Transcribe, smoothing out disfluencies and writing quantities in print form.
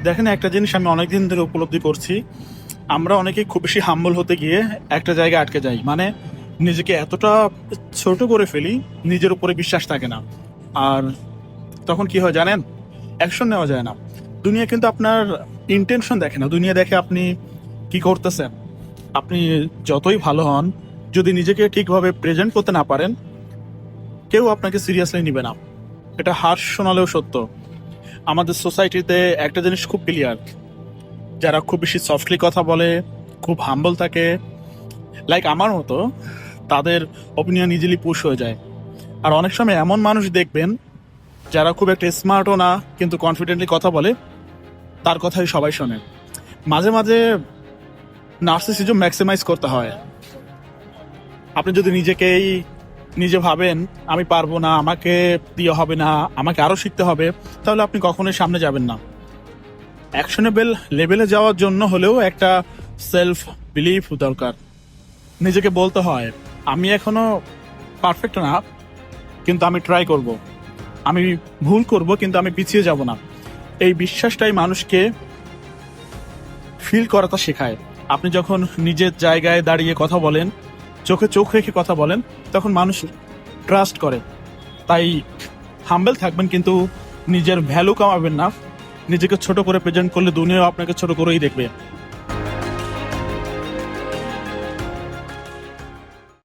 দেখেন, একটা জিনিস আমি অনেকদিন ধরে উপলব্ধি করছি। আমরা অনেকেই খুব বেশি হাম্বল হতে গিয়ে একটা জায়গায় আটকে যাই, মানে নিজেকে এতটা ছোট করে ফেলি, নিজের উপরে বিশ্বাস থাকে না। আর তখন কি হয় জানেন, অ্যাকশন নেওয়া যায় না। দুনিয়া কিন্তু আপনার ইন্টেনশন দেখে না, দুনিয়া দেখে আপনি কি করতেছেন। আপনি যতই ভালো হন, যদি নিজেকে ঠিকভাবে প্রেজেন্ট করতে না পারেন, কেউ আপনাকে সিরিয়াসলি নিবে না। এটা হার্শ শোনালেও সত্য। আমাদের সোসাইটিতে একটা জিনিস খুব ক্লিয়ার: যারা খুব বেশি সফটলি কথা বলে, খুব হাম্বল থাকে, লাইক আমার মতো, তাদের অপিনিয়ন ইজিলি পুশ হয়ে যায়। আর অনেক সময় এমন মানুষ দেখবেন যারা খুব একটা স্মার্টও না, কিন্তু কনফিডেন্টলি কথা বলে, তার কথাই সবাই শোনে। মাঝে মাঝে নার্সিসিজম ম্যাক্সিমাইজ করতে হয়। আপনি যদি নিজে ভাবেন আমি পারবো না, আমাকে দিয়ে হবে না, আমাকে আরো শিখতে হবে, তাহলে আপনি কখনোই সামনে যাবেন না। অ্যাকশনেবল লেভেলে যাওয়ার জন্য হলেও একটা সেলফ বিলিফ দরকার। নিজেকে বলতে হয়, আমি এখনো পারফেক্ট না, কিন্তু আমি ট্রাই করব। আমি ভুল করব, কিন্তু আমি পিছিয়ে যাব না। এই বিশ্বাসটাই মানুষকে ফিল করাটা শেখায়। আপনি যখন নিজের জায়গায় দাঁড়িয়ে কথা বলেন, চোখে চোখ রেখে কথা বলেন, তখন মানুষ ট্রাস্ট করে। তাই হাম্বেল থাকবেন, কিন্তু নিজের ভ্যালু কমাবেন না। নিজেকে ছোট করে প্রেজেন্ট করলে দুনিয়াও আপনাকে ছোট করেই দেখবে।